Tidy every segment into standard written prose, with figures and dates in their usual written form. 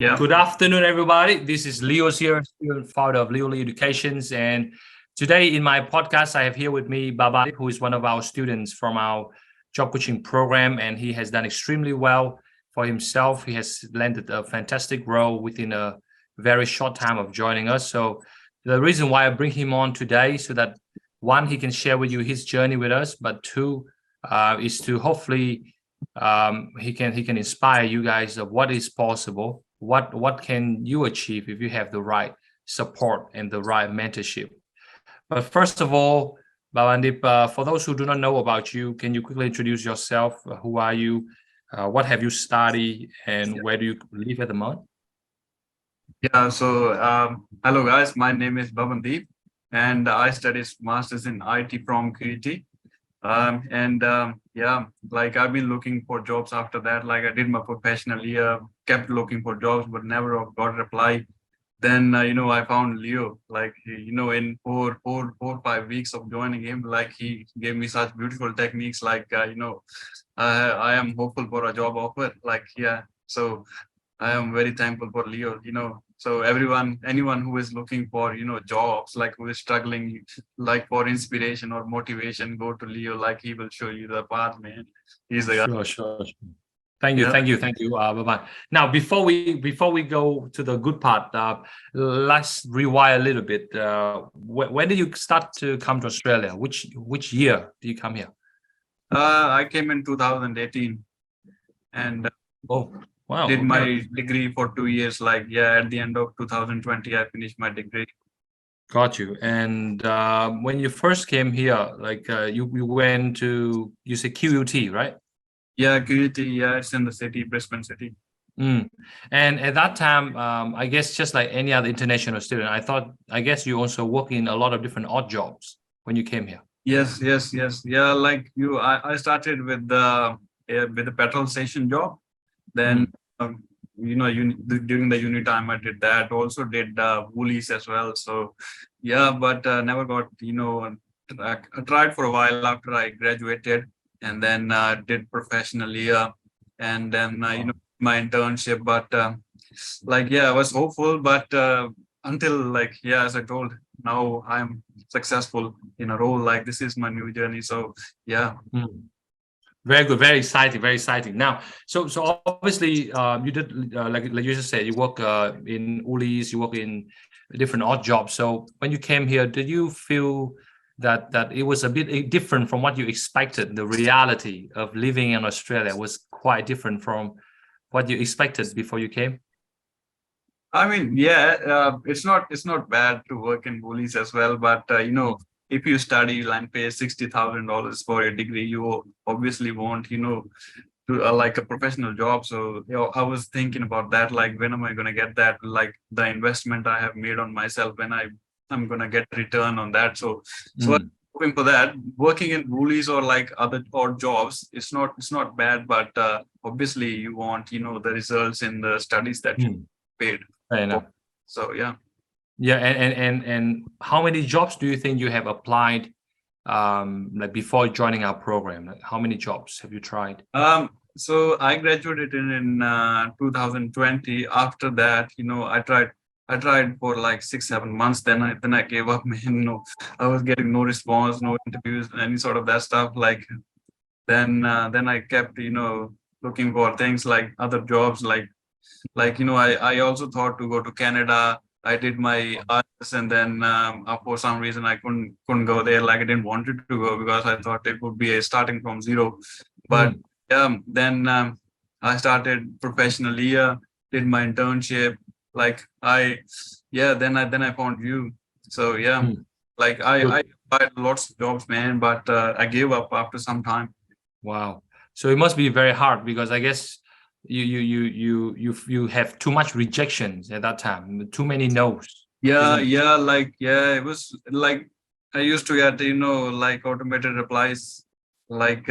Yeah. Good afternoon, everybody. This is Leo here, founder of Leo Educations. And today in my podcast, I have here with me Babandeep, who is one of our students from our job coaching program. And he has done extremely well for himself. He has landed a fantastic role within a very short time of joining us. So the reason why I bring him on today, so that one, he can share with you his journey with us, but two, is to hopefully he can inspire you guys of what is possible. What can you achieve if you have the right support and the right mentorship? But first of all, Babandeep, for those who do not know about you, can you quickly introduce yourself? Who are you? What have you studied, and where do you live at the moment? Yeah, so hello guys, my name is Babandeep and I studied masters in IT from QUT. Yeah, like I've been looking for jobs after that. Like I did my professional year, kept looking for jobs, but never got a reply. Then I found Leo. Like in 5 weeks of joining him, like he gave me such beautiful techniques. Like I am hopeful for a job offer. Like yeah, so I am very thankful for Leo. So anyone who is looking for jobs, like who is struggling, like for inspiration or motivation, go to Leo. Like he will show you the path, man. He's the guy. Sure. Thank you, Yeah. thank you. Bye-bye. Now, before we go to the good part, let's rewind a little bit. When did you start to come to Australia? Which year did you come here? I came in 2018, and Oh, wow. did my degree for 2 years. Like yeah, at the end of 2020, I finished my degree. Got you. And when you first came here, like you went to, you say QUT, right? Yeah, QUT. Yeah, it's in the city, Brisbane city. And at that time, I guess just like any other international student, I guess you also work in a lot of different odd jobs when you came here. Yes. Yeah, like I started with the petrol station job. Then during the uni time, I did that. Also did Woolies as well. So yeah, but never got I tried for a while after I graduated, and then did professional year, and then my internship. But like yeah, I was hopeful, but until like yeah, as I told, now I'm successful in a role. Like this is my new journey. So yeah. Very good, very exciting. Now, so obviously, you did like you just said, you work in Woolies, you work in different odd jobs. So when you came here, did you feel that it was a bit different from what you expected? The reality of living in Australia was quite different from what you expected before you came? I mean, yeah, it's not bad to work in Woolies as well, but if you study and pay $60,000 for a degree, you obviously want to like a professional job. So I was thinking about that, like when am I gonna get that? Like the investment I have made on myself, when I'm gonna get return on that. So I'm hoping for that. Working in Woolies or like other odd jobs, it's not bad, but obviously you want the results in the studies that you paid. Fair enough. So yeah. Yeah, and how many jobs do you think you have applied like before joining our program? Like how many jobs have you tried? So I graduated in 2020. After that, I tried for like 6-7 months. Then I gave up. Man, I was getting no response, no interviews, any sort of that stuff. Like then I kept looking for things like other jobs, like I also thought to go to Canada. I did my arts, and then for some reason I couldn't go there. Like I didn't want it to go because I thought it would be a starting from zero. But then I started professional year, did my internship. Like then I found you. So yeah, like I applied lots of jobs, man, but I gave up after some time. Wow. So it must be very hard because I guess you have too much rejections at that time, too many no's. It was like I used to get like automated replies like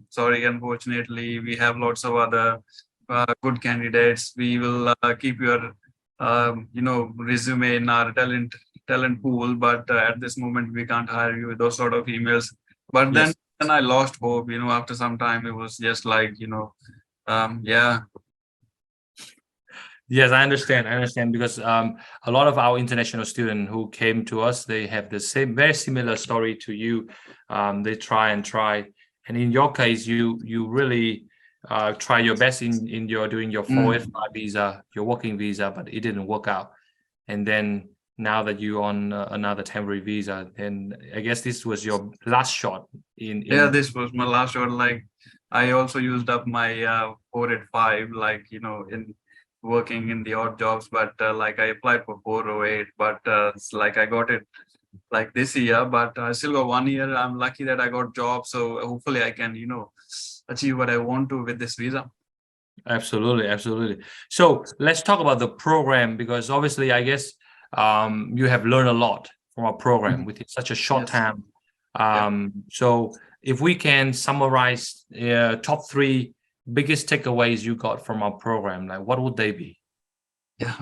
sorry, unfortunately we have lots of other good candidates. We will keep your resume in our talent pool, but at this moment we can't hire you. Those sort of emails. But then I lost hope. After some time it was just like yeah. Yes, I understand. I understand because a lot of our international students who came to us, they have the same, very similar story to you. They try and try, and in your case, you really try your best in your doing your 485 visa, your working visa, but it didn't work out. And then now that you're on another temporary visa, then I guess this was your last shot Yeah, this was my last shot. Like I also used up my 485, like in working in the odd jobs, but like I applied for 408, but it's like I got it like this year, but I still got 1 year. I'm lucky that I got job, so hopefully I can achieve what I want to with this visa. Absolutely, absolutely. So let's talk about the program, because obviously I guess you have learned a lot from our program within such a short time. So if we can summarize top 3 biggest takeaways you got from our program, like what would they be? Yeah,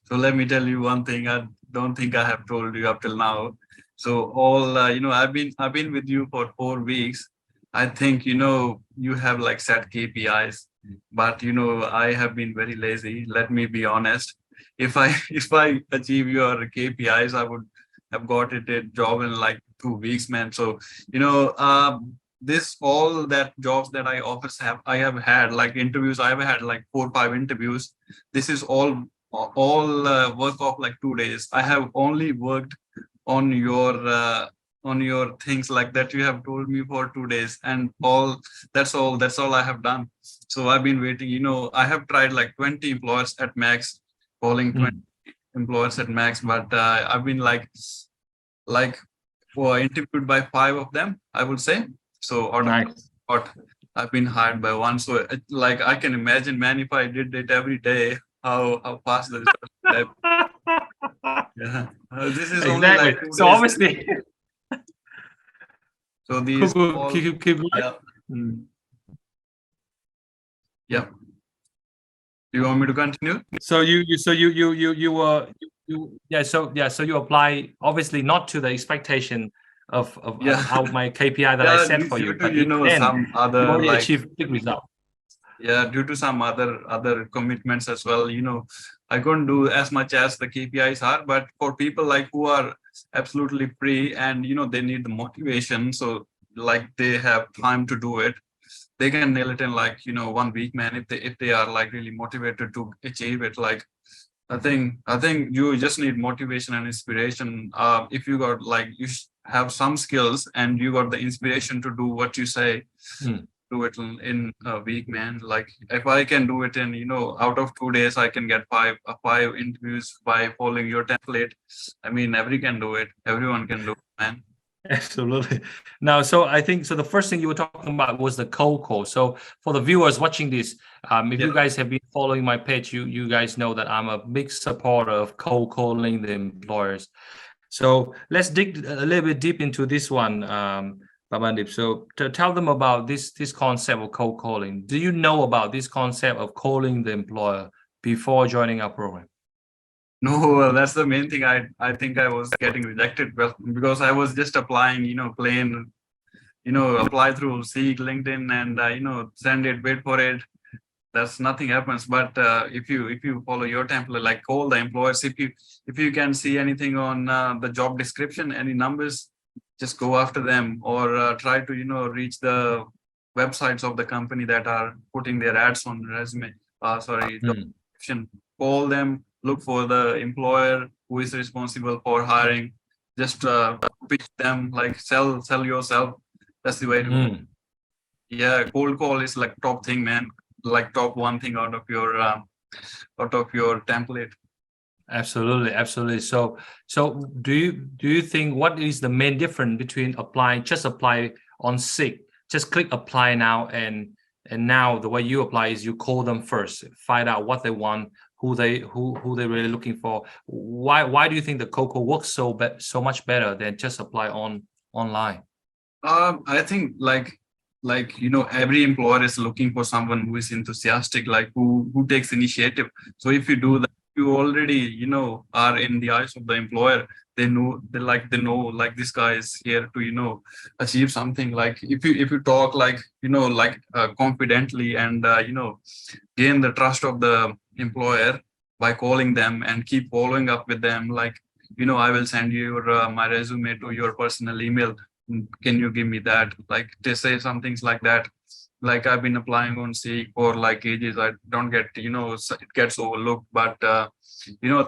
so let me tell you one thing. I don't think I have told you up till now. So all I've been with you for 4 weeks. I think you have like set KPIs, but I have been very lazy. Let me be honest. If I if I achieve your KPIs, I would have got it a job in like 2 weeks, man. So this all that jobs that I have had like interviews. I have had like 4 or 5 interviews. This is all work of like 2 days. I have only worked on your things like that you have told me for 2 days, and that's all I have done. So I've been waiting. I have tried like 20 employers at max, calling 20 employers at max, but I've been like interviewed by 5 of them, I would say. So out of what I've been hired by 1. So like I can imagine, man, if I did it every day, how fast the result would have. Yeah, this is only Exactly. like 2 So days. obviously, So these all, keep yeah. Yeah. Do you want me to continue? So you apply obviously not to the expectation of how my KPI that I Yeah, set for you, due but to some you other already like achieved big result. yeah, due to some other commitments as well. I couldn't do as much as the KPIs are, but for people like who are absolutely free and they need the motivation, so like they have time to do it, they can nail it in like 1 week, man. If they are like really motivated to achieve it, like I think you just need motivation and inspiration. If you got like have some skills and you got the inspiration to do what you say, do it in a week, man. Like if I can do it in out of 2 days, I can get five interviews by following your template. I mean, everyone can do it, man. Absolutely. Now, so I think so. The first thing you were talking about was the cold call. So for the viewers watching this, if you guys have been following my page, you guys know that I'm a big supporter of cold calling the employers. So let's dig a little bit deep into this one, Babandeep. So to tell them about this concept of cold calling. Do you know about this concept of calling the employer before joining our program? No, that's the main thing. I think I was getting rejected because I was just applying, plain, apply through Seek, LinkedIn, and send it, wait for it. That's nothing happens. But if you follow your template, like call the employers, if you can see anything on the job description, any numbers, just go after them, or try to reach the websites of the company that are putting their ads on resume. Job description. Call them, look for the employer who is responsible for hiring. Just pitch them, like sell yourself. That's the way to go. Yeah, cold call is like top thing, man. Like top one thing out of your template. Absolutely, absolutely. So do you think what is the main difference between just apply on Seek, just click apply now, and now the way you apply is you call them first, find out what they want, who they're really looking for. Why do you think the cold call works so much better than just apply online? I think like every employer is looking for someone who is enthusiastic, like who takes initiative. So if you do that, you already are in the eyes of the employer. They know like this guy is here to achieve something. Like if you talk like confidently and gain the trust of the employer, by calling them and keep following up with them. Like, I will send you my resume to your personal email. Can you give me that? Like, they say some things like that. Like, I've been applying on Seek for like ages. I don't get, it gets overlooked. But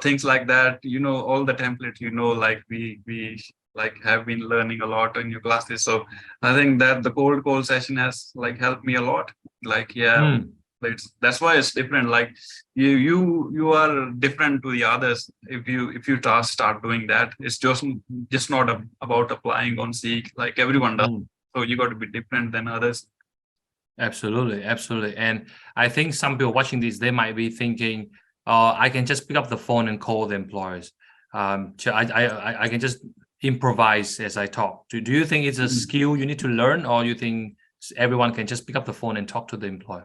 things like that. All the template. Like we like have been learning a lot in your classes. So I think that the cold call session has like helped me a lot. Like, yeah. That's why it's different. Like you are different to the others if you start doing that. It's just not about applying on Seek like everyone does. So you got to be different than others. Absolutely. And I think some people watching this, they might be thinking, I can just pick up the phone and call the employers. I can just improvise as I talk. Do you think it's a skill you need to learn, or you think everyone can just pick up the phone and talk to the employer?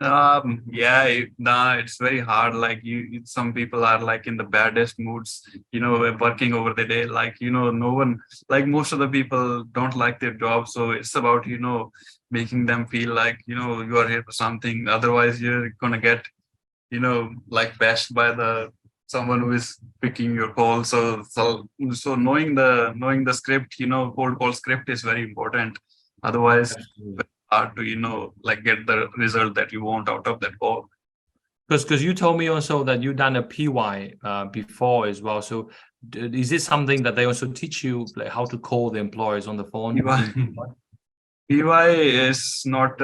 It's very hard. Like some people are like in the baddest moods, working over the day. Like, no one, like most of the people don't like their job. So it's about, making them feel like, you are here for something. Otherwise you're going to get, like bashed by someone who is picking your call. So knowing the script, cold call script is very important. Otherwise, hard to like get the result that you want out of that call. Because you told me also that you've done a PY before as well. So is this something that they also teach you, like how to call the employers on the phone? PY is not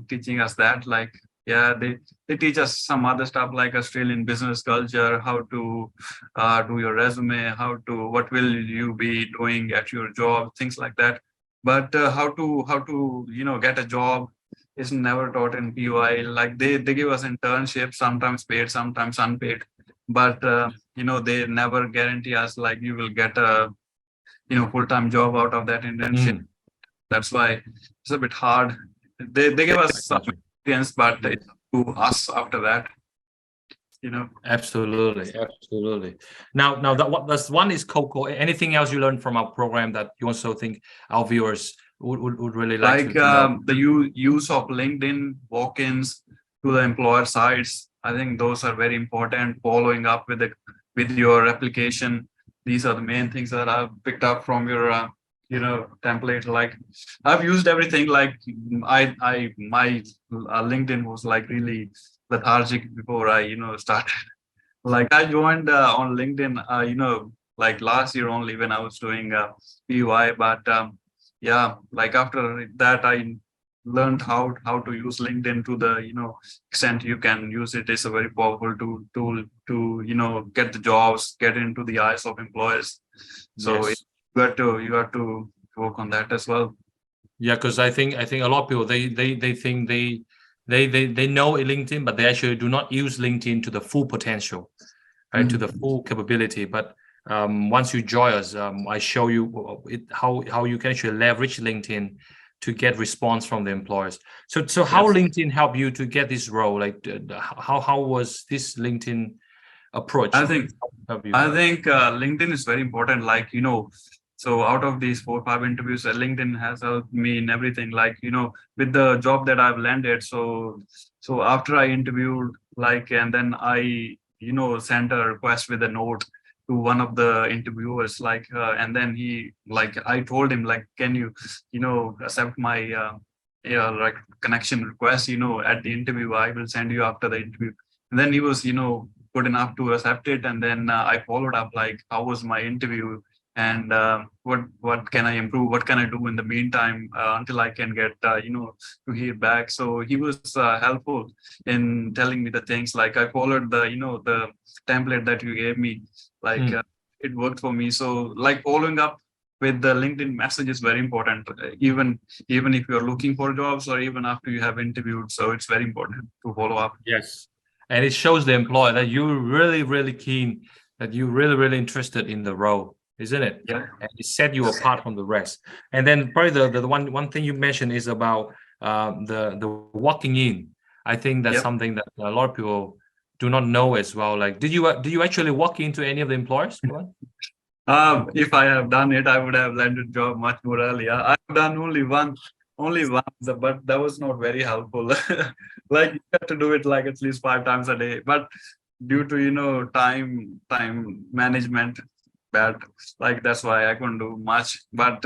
teaching us that. Like, yeah, they teach us some other stuff like Australian business culture, how to do your resume, what will you be doing at your job, things like that. But how to get a job is never taught in PY. Like they give us internships, sometimes paid, sometimes unpaid. But they never guarantee us like you will get a full-time job out of that internship. That's why it's a bit hard. They give us some experience, but it's up to us after that. Absolutely. Now that's one is cold call. Anything else you learned from our program that you also think our viewers would really like to know? The use of LinkedIn walk-ins to the employer sites. I think those are very important. Following up with your application. These are the main things that I've picked up from your template. Like I've used everything. Like my LinkedIn was like really lethargic before I started. Like I joined on LinkedIn like last year only when I was doing PY. But like after that I learned how to use LinkedIn to the extent you can use it. It's a very powerful tool to get the jobs, get into the eyes of employers. So yes. you have to work on that as well. Yeah, because I think a lot of people they think they know LinkedIn, but they actually do not use LinkedIn to the full potential, right? To the full capability. But once you join us, I show you how you can actually leverage LinkedIn to get response from the employers. So how LinkedIn help you to get this role? Like how was this LinkedIn approach? I think LinkedIn is very important. Like so out of these 4 or 5 interviews, LinkedIn has helped me in everything. Like with the job that I've landed. So after I interviewed, like, and then I sent a request with a note to one of the interviewers, like, and then I told him, like, can you accept my like connection request, at the interview. I will send you after the interview. And then he was, good enough to accept it. And then I followed up, like, how was my interview? And what can I improve? What can I do in the meantime until I can get to hear back? So he was helpful in telling me the things. Like I followed the the template that you gave me. Like it worked for me. So like following up with the LinkedIn message is very important. Even if you're looking for jobs or even after you have interviewed. So it's very important to follow up. Yes, and it shows the employer that you're really keen, that you're really interested in the role. Isn't it? Yeah. And it set you apart from the rest. And then probably the one thing you mentioned is about the walking in. I think that's something that a lot of people do not know as well. Like, do you actually walk into any of the employers? If I have done it, I would have landed job much more earlier. I've done only one, but that was not very helpful. Like you have to do it like at least 5 times a day. But due to time management bad, like that's why I couldn't do much. But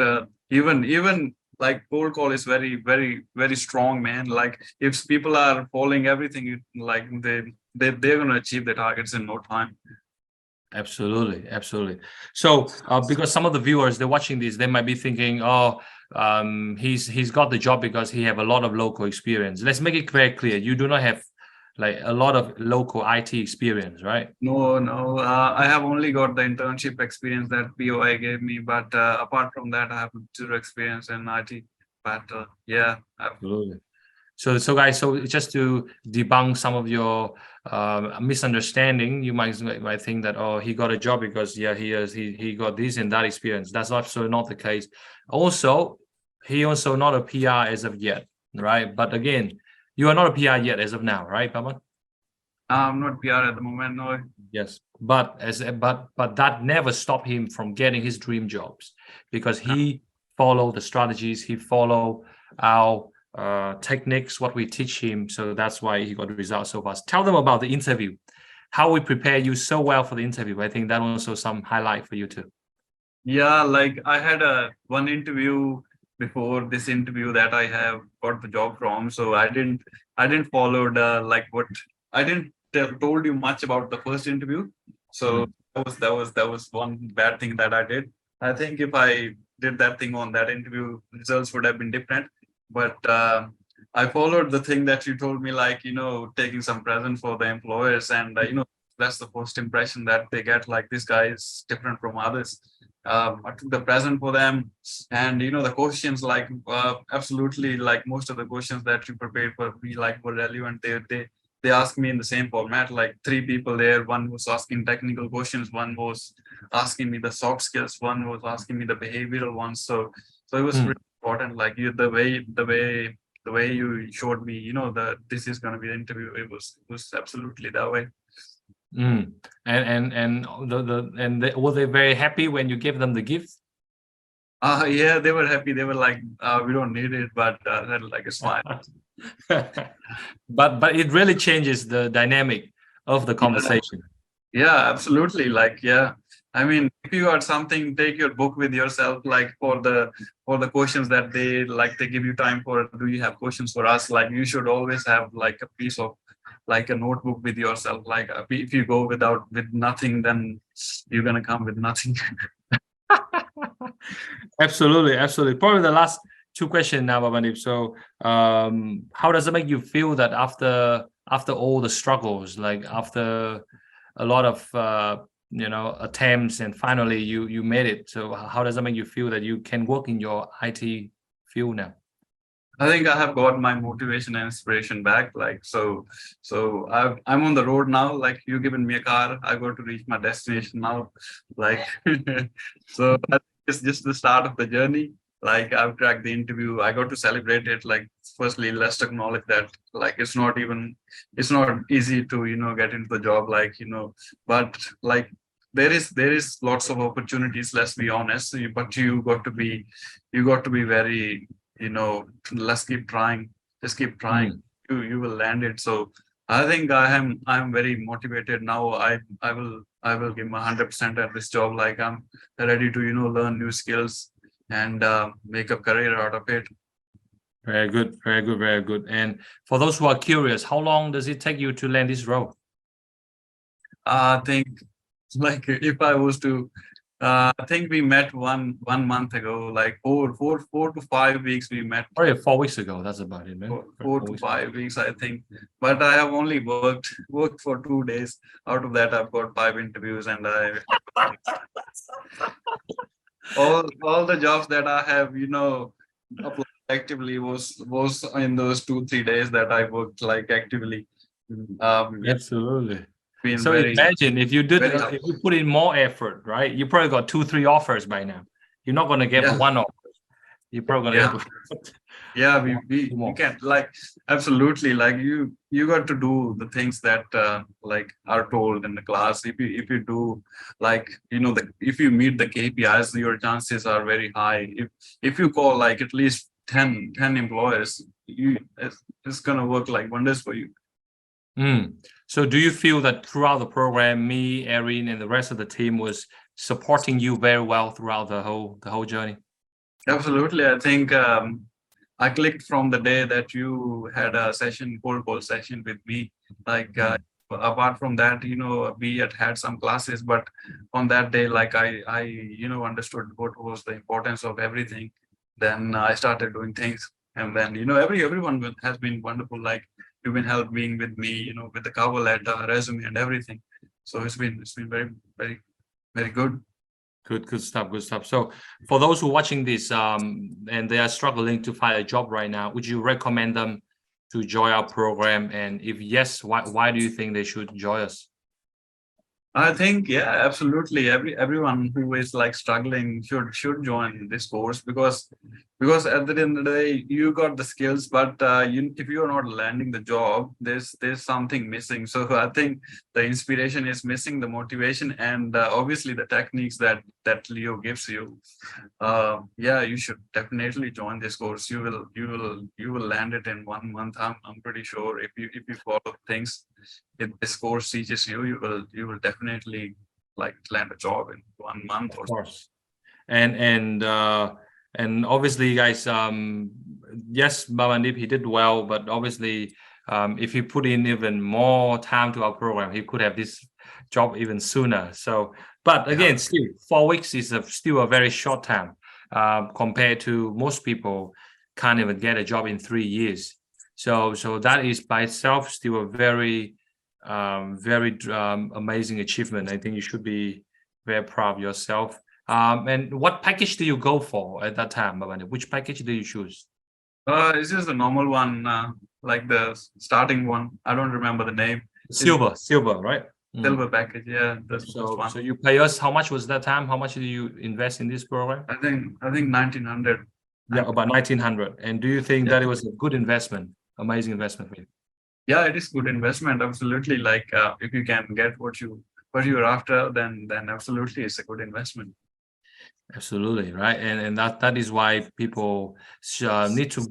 even like cold call is very strong, man. Like if people are following everything, like they're gonna achieve their targets in no time. Absolutely, absolutely. So, because some of the viewers, they're watching this, they might be thinking, "Oh, he's got the job because he have a lot of local experience." Let's make it very clear: you do not have like a lot of local IT experience, right? No. I have only got the internship experience that POI gave me, but apart from that, I have zero experience in IT. But yeah, Absolutely. So guys, so just to debunk some of your misunderstanding, you might think that, oh, he got a job because he got this and that experience. That's absolutely not the case. Also, he also not a PR as of yet, right? But again, you are not a PR yet as of now, right, Paman? I'm not PR at the moment, no. Yes, but that never stopped him from getting his dream jobs, because he followed the strategies, he followed our techniques, what we teach him. So that's why he got the results so fast. Tell them about the interview, how we prepare you so well for the interview. I think that also some highlight for you too. Yeah, like I had one interview before this interview that I have got the job from. So I didn't follow the like what I didn't told you much about the first interview. So that was one bad thing that I did. I think if I did that thing on that interview, results would have been different. But I followed the thing that you told me, like taking some present for the employers, and that's the first impression that they get. Like, this guy is different from others. I took the present for them, and the questions, like absolutely, like most of the questions that you prepared for me, like were relevant. They asked me in the same format, like three people there. One was asking technical questions, one was asking me the soft skills, one was asking me the behavioral ones. So it was really important. Like the way you showed me, that this is going to be the interview. It was absolutely that way. Were they very happy when you gave them the gift? Yeah, they were happy. They were like, we don't need it, but like, it's fine. but it really changes the dynamic of the conversation. Yeah, absolutely. Like, yeah, I mean, if you got something, take your book with yourself, like for the questions that they give you time for. Do you have questions for us? Like, you should always have like a piece of, like, a notebook with yourself. Like, if you go with nothing, then you're gonna come with nothing. Absolutely. Probably the last two questions now, Babandeep. So, how does it make you feel that after all the struggles, like after a lot of attempts, and finally you made it? So, how does it make you feel that you can work in your IT field now? I think I have got my motivation and inspiration back. Like, so I'm on the road now. Like, you given me a car, I got to reach my destination now. Like, so I think it's just the start of the journey. Like, I've cracked the interview. I got to celebrate it. Like, firstly, let's acknowledge that, like, it's not easy to get into the job. Like, but like, there is lots of opportunities. Let's be honest. But you got to be very, let's keep trying. Just keep trying. You will land it. So I think I'm very motivated now. I will give my 100% at this job. Like, I'm ready to learn new skills and make a career out of it. Very good. And for those who are curious, how long does it take you to land this role? I think, like, if I was to, I think we met one month ago, like 4 to 5 weeks we met. Probably 4 weeks ago. That's about it, man. 4 to 5 weeks, I think. But I have only worked for 2 days. Out of that, I've got 5 interviews, and all the jobs that I have, applied actively was in those 2-3 days that I worked, like, actively. Absolutely. So imagine if you put in more effort, right? You probably got 2-3 offers by now. You're not going to get one offer. You're probably going to get. Yeah, we can't, like, absolutely, like, you got to do the things that like are told in the class. If you do, like, if you meet the KPIs, your chances are very high. If you call, like, at least 10 employers, it's gonna work like wonders for you. So do you feel that throughout the program, me, Erin, and the rest of the team was supporting you very well throughout the whole journey? Absolutely. I think I clicked from the day that you had a session, cold call session with me. Like apart from that, we had some classes, but on that day, like I understood what was the importance of everything. Then I started doing things, and then everyone has been wonderful. Like you've been helping with me, with the cover letter, resume, and everything. So it's been very, very, very good. Good stuff. So for those who are watching this and they are struggling to find a job right now, would you recommend them to join our program? And if yes, why do you think they should join us? I think, yeah, absolutely. Everyone who is like struggling should join this course because at the end of the day, you got the skills, but if you are not landing the job, there's something missing. So I think the inspiration is missing, the motivation, and obviously the techniques that Leo gives you. Yeah, you should definitely join this course. You will land it in 1 month. I'm pretty sure if you follow things. If this course teaches you, you will definitely like land a job in 1 month. Of course. And obviously, guys, yes, Babandeep, he did well, but obviously, if he put in even more time to our program, he could have this job even sooner. So, but again, still 4 weeks is still a very short time compared to most people can't even get a job in 3 years. So that is by itself still a very amazing achievement. I think you should be very proud of yourself. And what package do you go for at that time, Babandeep? Which package did you choose? This is the normal one, like the starting one. I don't remember the name. Silver, right? Silver package, yeah. So you pay us. How much was that time? How much did you invest in this program? I think 1900. Yeah, about 1900. And do you think that it was a good investment? Amazing investment for you? Yeah, it is good investment. Absolutely. Like if you can get what you're after, then absolutely it's a good investment. Absolutely, right. And that is why people need to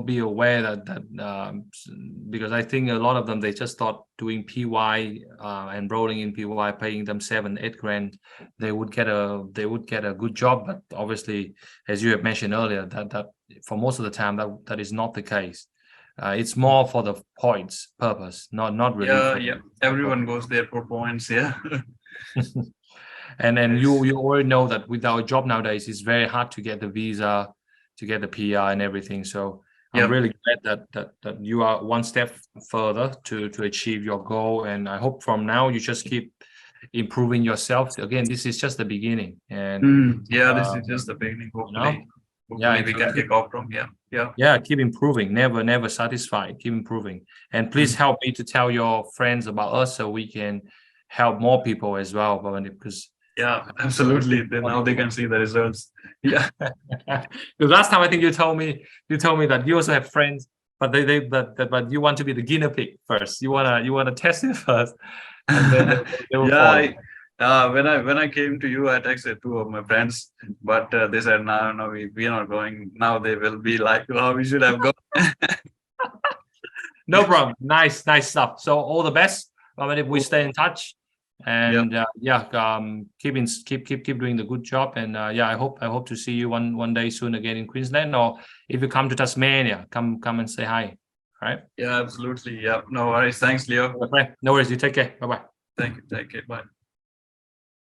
be aware that because I think a lot of them, they just thought doing PY enrolling in PY, paying them 7-8 grand, they would get a good job. But obviously, as you have mentioned earlier, that for most of the time that is not the case. It's more for the points purpose, not really. Yeah. Everyone goes there for points. Yeah. And then you already know that with our job nowadays, it's very hard to get the visa, to get the PR and everything. So I'm really glad that you are one step further to achieve your goal. And I hope from now you just keep improving yourself. Again, this is just the beginning. And this is just the beginning. Hopefully we can kick off from keep improving. Never satisfied. Keep improving. And please help me to tell your friends about us so we can help more people as well, because absolutely. Now they can see the results. Yeah. Because last time I think you told me that you also have friends, but but you want to be the guinea pig first. You wanna test it first, and then they will follow. When I came to you, I texted 2 of my friends, but they said no, we are not going. Now they will be like, oh, we should have gone. No problem. Nice stuff. So all the best. If we stay in touch, and keep doing the good job, and I hope to see you one day soon again in Queensland, or if you come to Tasmania, come and say hi. All right? Yeah, absolutely. Yeah, no worries. Thanks, Leo. No worries. You take care. Bye bye. Thank you. Take care. Bye.